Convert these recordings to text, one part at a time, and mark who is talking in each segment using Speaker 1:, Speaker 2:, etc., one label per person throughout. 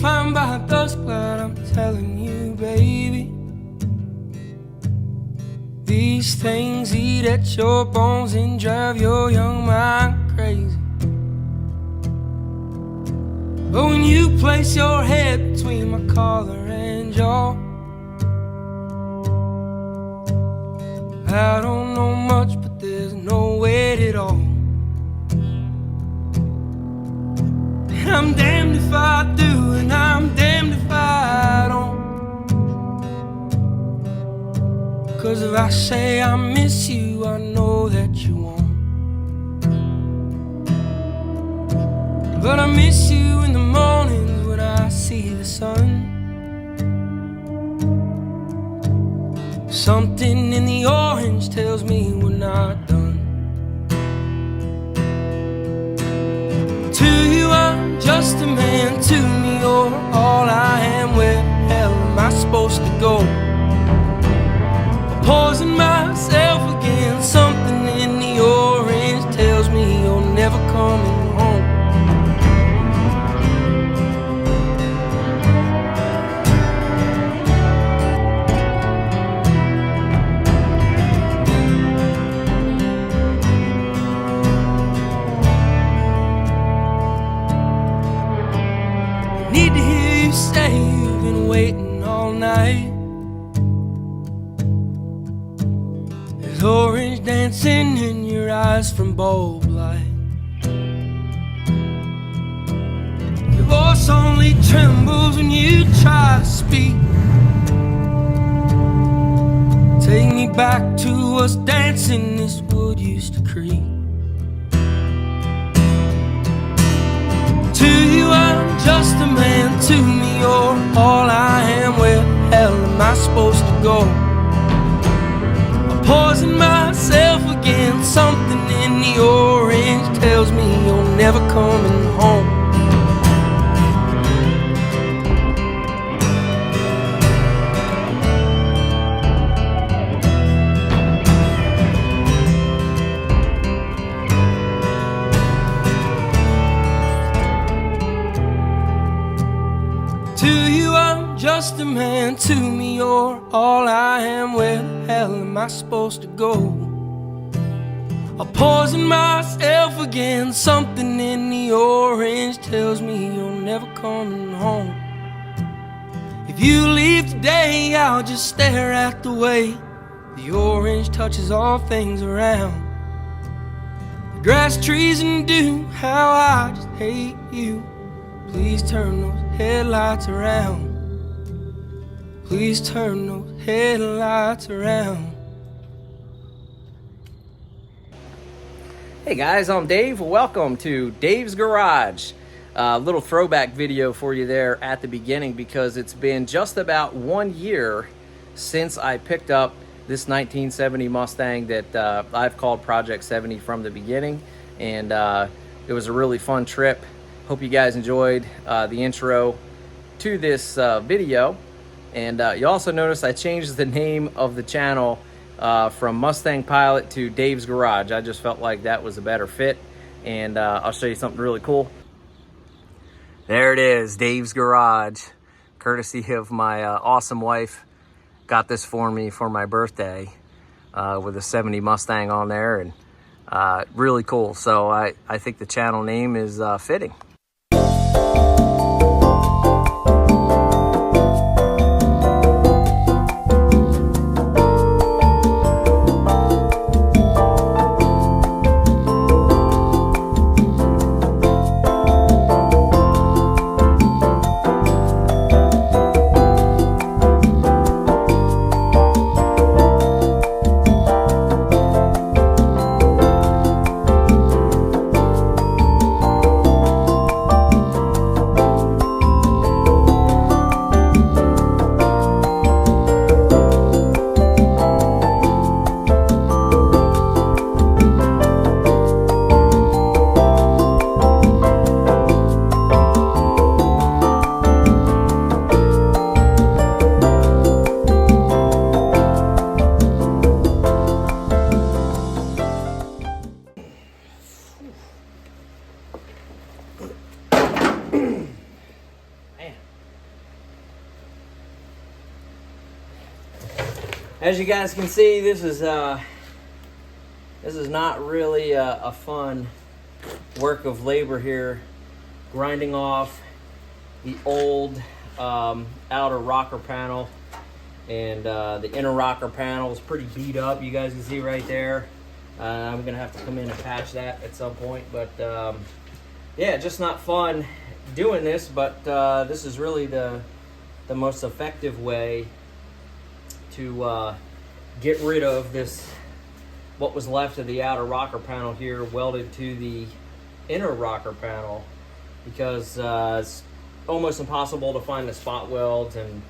Speaker 1: fine by dusk, glad I'm telling you, baby. These things eat at your bones and drive your young mind crazy. But when you place your head between my collar and jaw, I don't know much, but there's no weight at all. And I'm damned if I do, and I'm damned if I don't. 'Cause if I say I miss you, I know that you won't. But I miss you in the mornings when I see the sun. Something in the orange tells me we're not done. To you I'm just a man, to me you're all I am. Where the hell am I supposed to go? Poison myself again. Something in the orange tells me you're never coming home. Need to hear you say you've been waiting all night. There's orange dancing in your eyes from bulb light. Your voice only trembles when you try to speak. Take me back to us dancing this wood used to creak. To you I'm just a man, to me you're all I am. Where the hell am I supposed to go? Poison myself again. Something in the orange tells me you're never coming home. To you I'm just a man, to me you're all I am. Where the hell am I supposed to go? I'll poison myself again. Something in the orange tells me you're never coming home. If you leave today, I'll just stare at the way the orange touches all things around. The grass, trees, and dew, how I just hate you. Please turn those headlights around. Please turn those headlights around.
Speaker 2: Hey guys, I'm Dave. Welcome to Dave's Garage. A little throwback video for you there at the beginning because it's been just about 1 year since I picked up this 1970 Mustang that I've called Project 70 from the beginning. And it was a really fun trip. Hope you guys enjoyed the intro to this video. And you also notice I changed the name of the channel from Mustang Pilot to Dave's Garage. I just felt like that was a better fit. And I'll show you something really cool. There it is, Dave's Garage. Courtesy of my awesome wife. Got this for me for my birthday with a 70 Mustang on there. And really cool. So I think the channel name is fitting. As you guys can see, this is not really a fun work of labor here, grinding off the old outer rocker panel, and the inner rocker panel is pretty beat up. You guys can see right there. I'm gonna have to come in and patch that at some point, but yeah, just not fun doing this, but this is really the most effective way to get rid of this, what was left of the outer rocker panel here welded to the inner rocker panel, because it's almost impossible to find the spot welds, and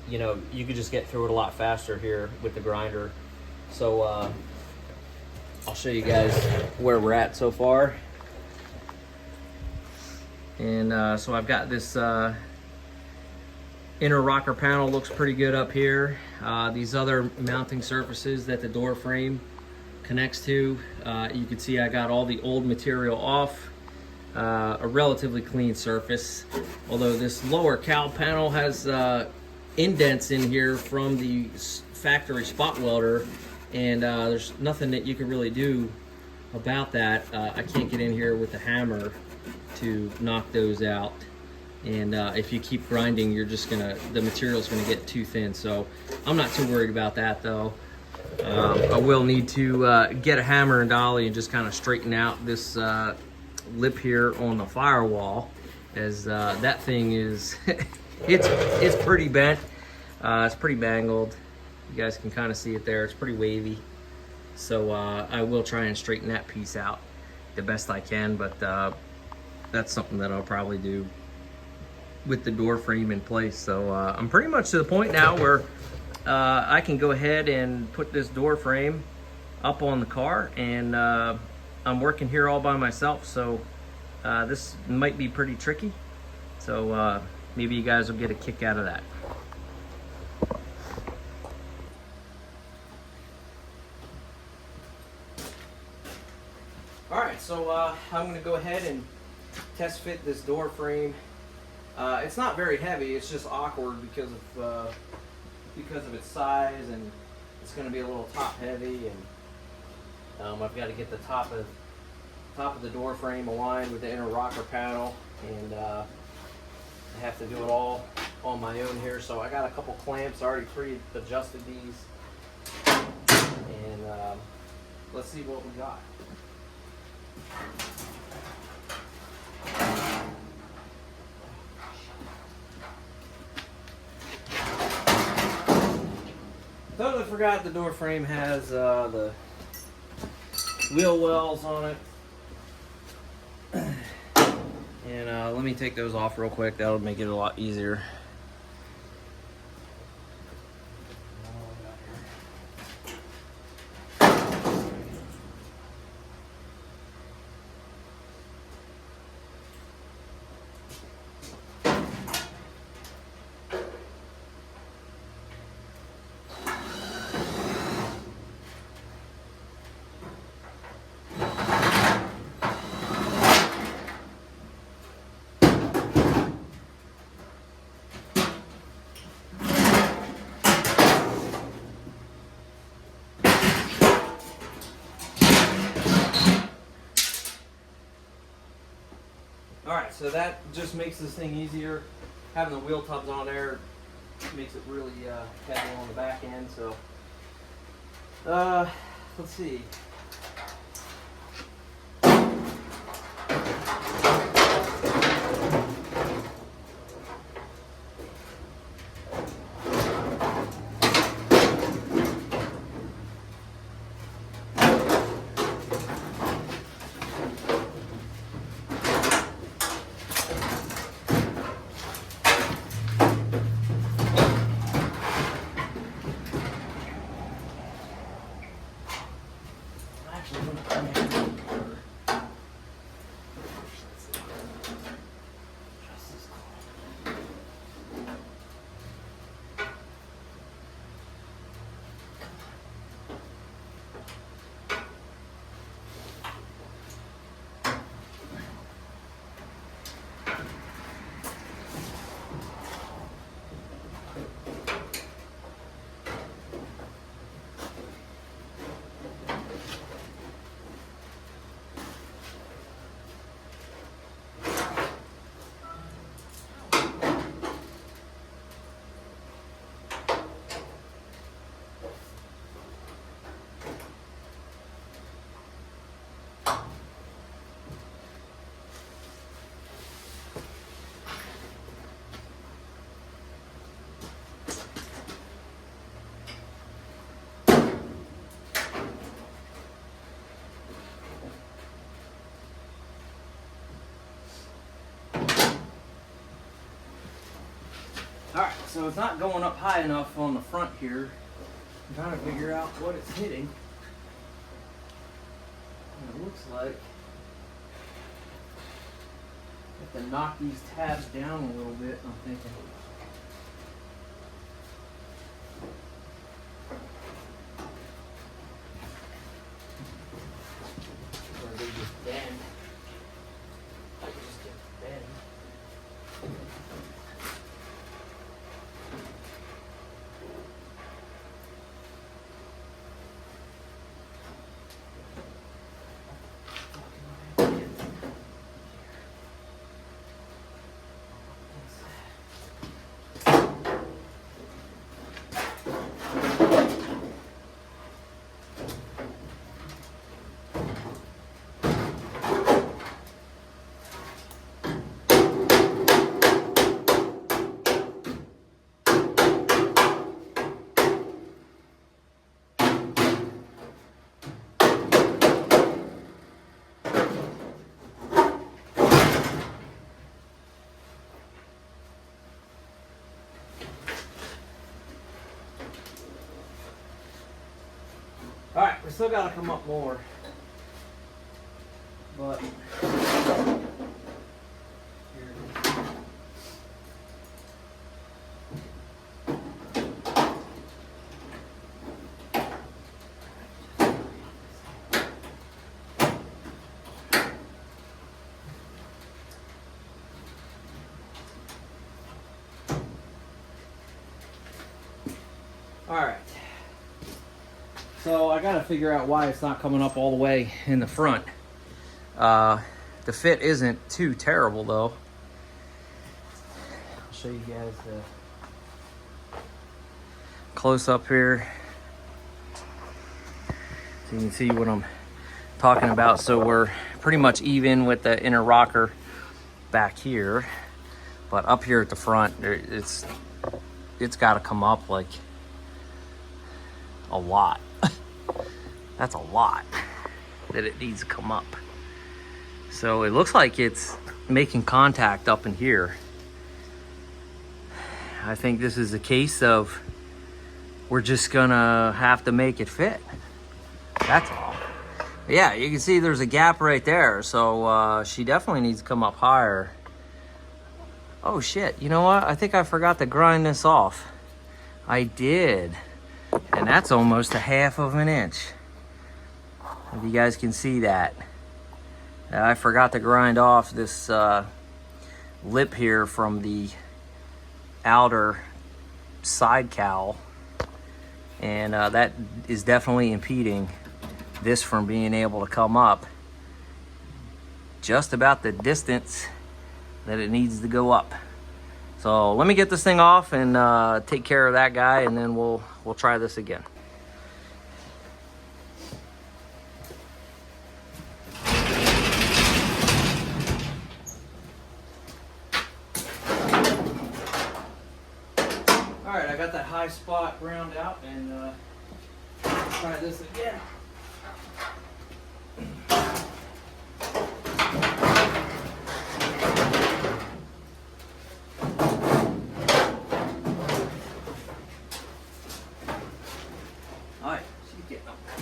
Speaker 2: you know, you could just get through it a lot faster here with the grinder. So I'll show you guys where we're at so far. And so I've got this inner rocker panel, looks pretty good up here. These other mounting surfaces that the door frame connects to, you can see I got all the old material off. A relatively clean surface, although this lower cowl panel has indents in here from the factory spot welder, and there's nothing that you can really do about that. I can't get in here with a hammer to knock those out, and if you keep grinding, you're just gonna, the material's gonna get too thin. So I'm not too worried about that though. I will need to get a hammer and dolly and just kind of straighten out this lip here on the firewall, as that thing is it's pretty bent. It's pretty bangled. You guys can kind of see it there. It's pretty wavy. So I will try and straighten that piece out the best I can, but that's something that I'll probably do with the door frame in place. So I'm pretty much to the point now where I can go ahead and put this door frame up on the car, and I'm working here all by myself, so this might be pretty tricky. So maybe you guys will get a kick out of that. Alright, so I'm going to go ahead and test fit this door frame. It's not very heavy, it's just awkward because of its size, and it's going to be a little top heavy, and I've got to get the top of the door frame aligned with the inner rocker panel, and I have to do it all on my own here. So I got a couple clamps, already pre-adjusted these, and let's see what we got. Totally forgot the door frame has the wheel wells on it. And let me take those off real quick. That'll make it a lot easier. Alright, so that just makes this thing easier. Having the wheel tubs on there makes it really heavy on the back end. So let's see. Alright, so it's not going up high enough on the front here. I'm trying to figure out what it's hitting. And it looks like I have to knock these tabs down a little bit, I'm thinking. Or they just bend. I could just get bend. Alright, we still gotta come up more. But here it is. Alright. So I gotta figure out why it's not coming up all the way in the front. The fit isn't too terrible though. I'll show you guys the close up here so you can see what I'm talking about. So we're pretty much even with the inner rocker back here, but up here at the front, it's got to come up like a lot. That's a lot that it needs to come up. So it looks like it's making contact up in here. I think this is a case of we're just gonna have to make it fit. That's all. Yeah, you can see there's a gap right there. So she definitely needs to come up higher. Oh shit, you know what? I think I forgot to grind this off. I did. And that's almost a 1/2 inch. If you guys can see that. I forgot to grind off this lip here from the outer side cowl. And that is definitely impeding this from being able to come up just about the distance that it needs to go up. So let me get this thing off and take care of that guy, and then we'll try this again. All right, I got that high spot ground out, and let's try this again. All right, she's getting up there.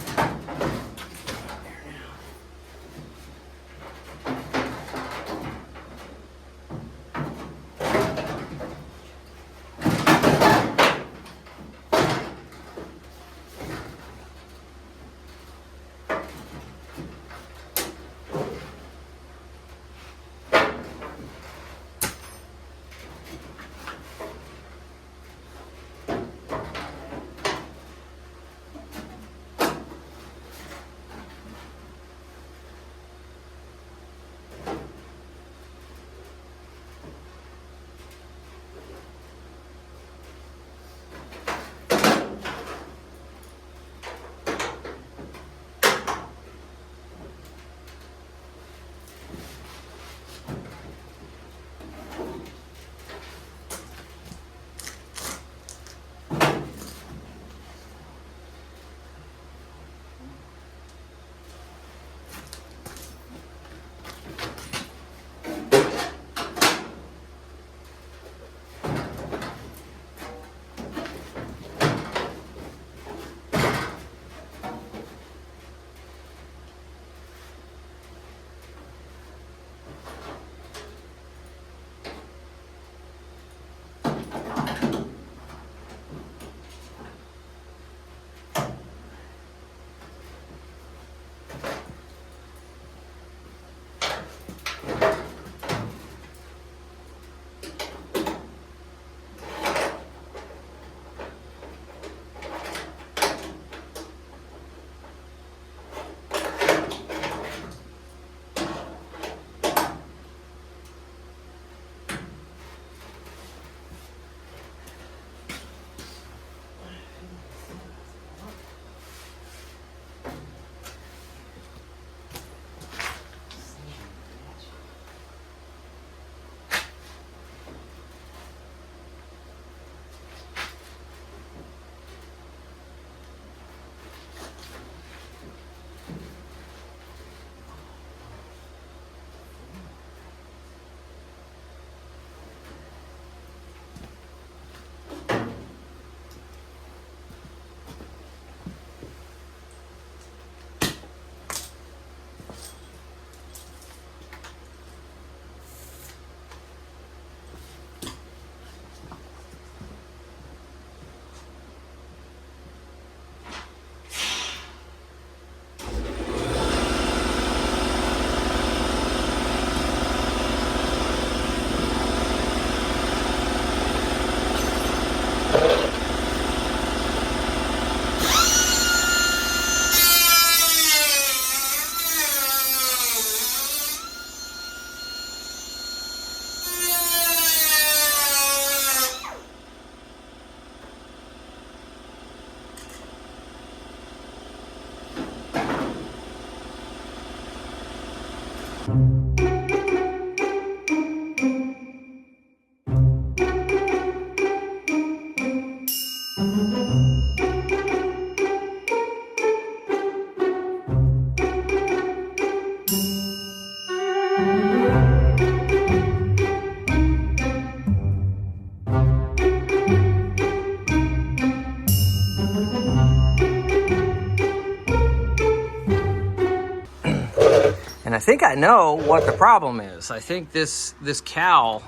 Speaker 2: And I think I know what the problem is. I think this cowl,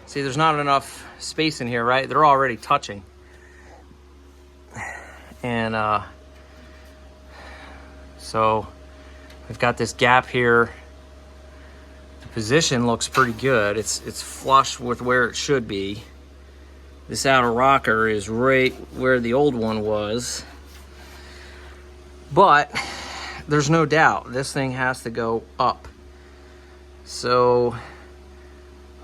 Speaker 2: see, there's not enough space in here, right? They're already touching. And so we've got this gap here. The position looks pretty good. It's flush with where it should be. This outer rocker is right where the old one was. But there's no doubt this thing has to go up. So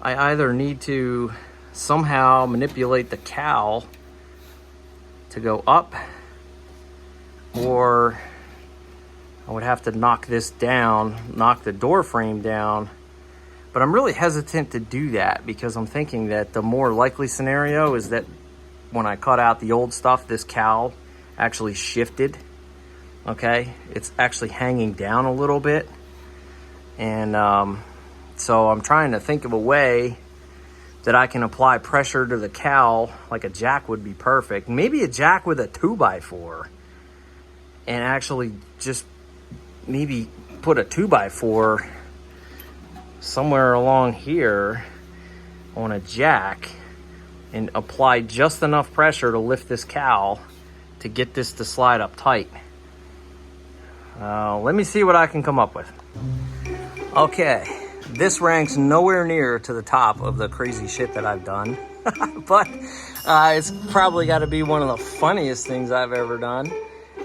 Speaker 2: I either need to somehow manipulate the cowl to go up, or I would have to knock this down, knock the door frame down. But I'm really hesitant to do that because I'm thinking that the more likely scenario is that when I cut out the old stuff, this cowl actually shifted. Okay, it's actually hanging down a little bit. And so I'm trying to think of a way that I can apply pressure to the cowl, like a jack would be perfect. Maybe a jack with a 2x4, and actually just maybe put a 2x4 somewhere along here on a jack and apply just enough pressure to lift this cowl to get this to slide up tight. Let me see what I can come up with. Okay, this ranks nowhere near to the top of the crazy shit that I've done, but it's probably got to be one of the funniest things I've ever done.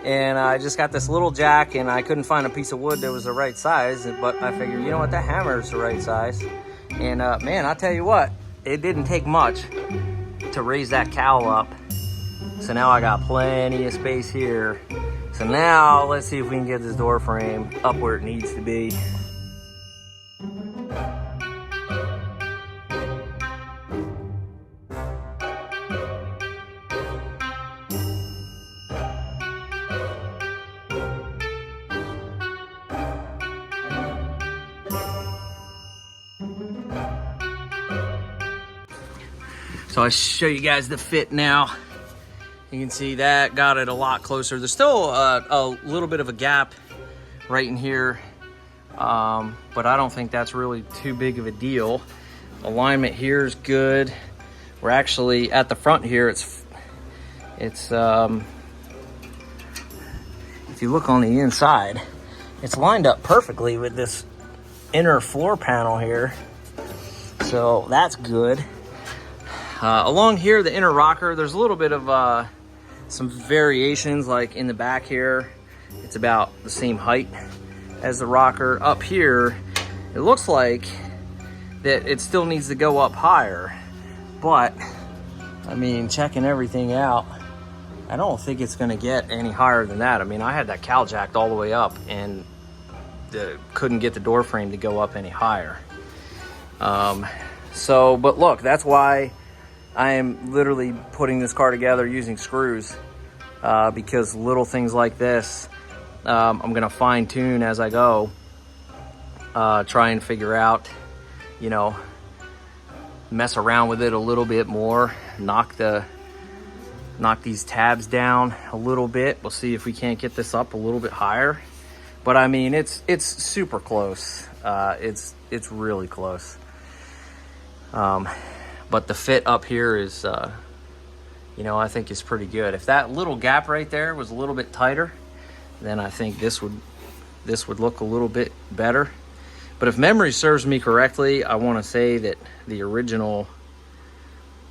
Speaker 2: And I just got this little jack, and I couldn't find a piece of wood that was the right size, but I figured, you know what, that hammer is the right size. And man, I'll tell you what, it didn't take much to raise that cowl up. So now I got plenty of space here. So now let's see if we can get this door frame up where it needs to be. So I'll show you guys the fit now. You can see that got it a lot closer. There's still a little bit of a gap right in here, but I don't think that's really too big of a deal. Alignment here is good. We're actually at the front here. It's if you look on the inside, it's lined up perfectly with this inner floor panel here. So that's good. Along here, the inner rocker, there's a little bit of some variations, like in the back here, it's about the same height as the rocker. Up here, it looks like that it still needs to go up higher, but I mean, checking everything out, I don't think it's gonna get any higher than that. I mean, I had that cowl jacked all the way up and couldn't get the door frame to go up any higher. But look, that's why I am literally putting this car together using screws, because little things like this, I'm gonna fine tune as I go, try and figure out, you know, mess around with it a little bit more, knock these tabs down a little bit. We'll see if we can't get this up a little bit higher. But I mean, it's super close. It's really close. But the fit up here is, you know, I think is pretty good. If that little gap right there was a little bit tighter, then I think this would look a little bit better. But if memory serves me correctly, I want to say that the original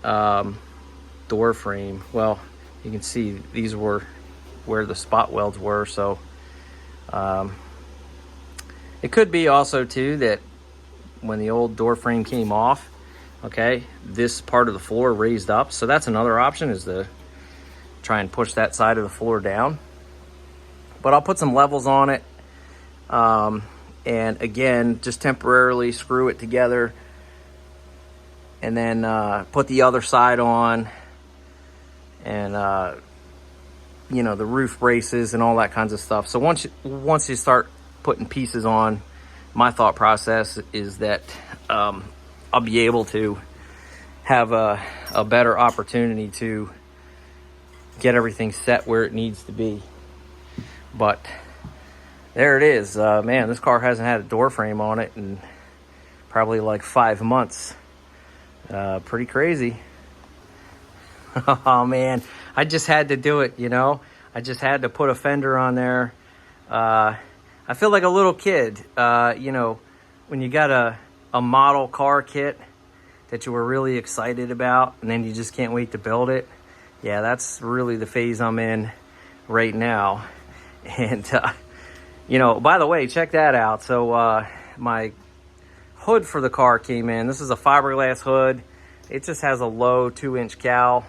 Speaker 2: door frame, well, you can see these were where the spot welds were. So it could be also too that when the old door frame came off, okay, this part of the floor raised up. So that's another option, is to try and push that side of the floor down. But I'll put some levels on it. and again, just temporarily screw it together, and then put the other side on, and you know, the roof braces and all that kinds of stuff. So once you start putting pieces on, my thought process is that I'll be able to have a better opportunity to get everything set where it needs to be. But there it is. Man, this car hasn't had a door frame on it in probably like 5 months. Pretty crazy. Oh man, I just had to do it, you know. I just had to put a fender on there. I feel like a little kid, you know, when you got a model car kit that you were really excited about, and then you just can't wait to build it. Yeah, that's really the phase I'm in right now. And you know, by the way, check that out. So my hood for the car came in. This is a fiberglass hood. It just has a low 2-inch cowl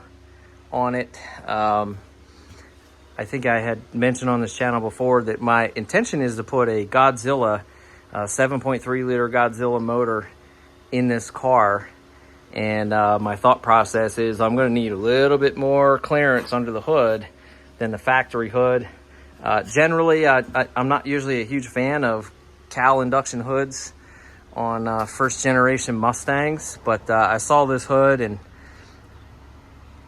Speaker 2: on it. I think I had mentioned on this channel before that my intention is to put a Godzilla 7.3 liter Godzilla motor in this car. And my thought process is I'm going to need a little bit more clearance under the hood than the factory hood. Generally, I'm not usually a huge fan of cowl induction hoods on first generation Mustangs, but I saw this hood, and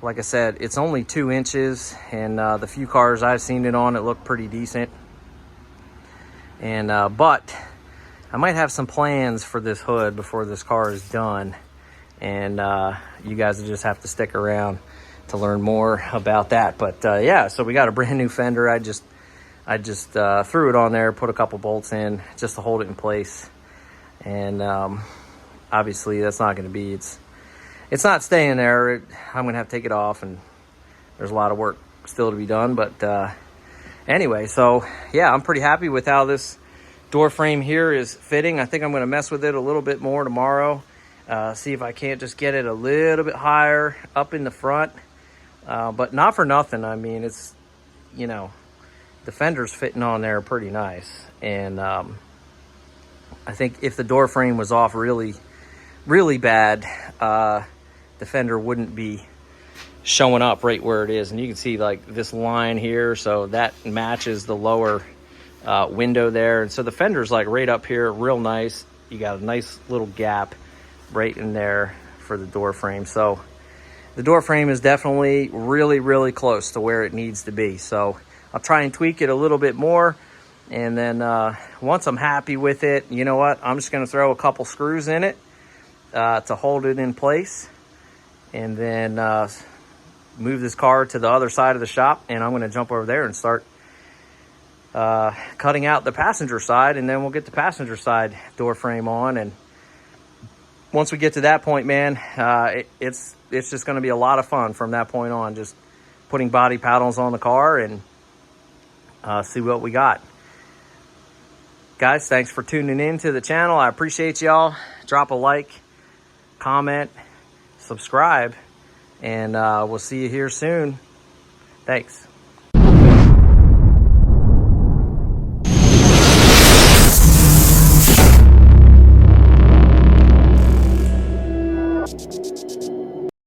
Speaker 2: like I said, it's only 2 inches, and the few cars I've seen it on, it looked pretty decent. And but I might have some plans for this hood before this car is done, and you guys will just have to stick around to learn more about that. But yeah, so we got a brand new fender. I just threw it on there, put a couple bolts in just to hold it in place, and obviously that's not going to be, it's not staying there. I'm going to have to take it off, and there's a lot of work still to be done. But anyway, so yeah, I'm pretty happy with how this door frame here is fitting. I think I'm going to mess with it a little bit more tomorrow. See if I can't just get it a little bit higher up in the front. But not for nothing. I mean, it's, you know, the fender's fitting on there pretty nice. And I think if the door frame was off really, really bad, the fender wouldn't be showing up right where it is. And you can see like this line here, so that matches the lower window there. And so the fender's like right up here, real nice. You got a nice little gap right in there for the door frame. So the door frame is definitely really, really close to where it needs to be. So I'll try and tweak it a little bit more. And then once I'm happy with it, you know what? I'm just going to throw a couple screws in it to hold it in place. And then move this car to the other side of the shop. And I'm going to jump over there and start cutting out the passenger side. And then we'll get the passenger side door frame on. And once we get to that point, man, it's just going to be a lot of fun from that point on. Just putting body panels on the car and see what we got. Guys, thanks for tuning in to the channel. I appreciate y'all. Drop a like, comment, subscribe, and we'll see you here soon. Thanks.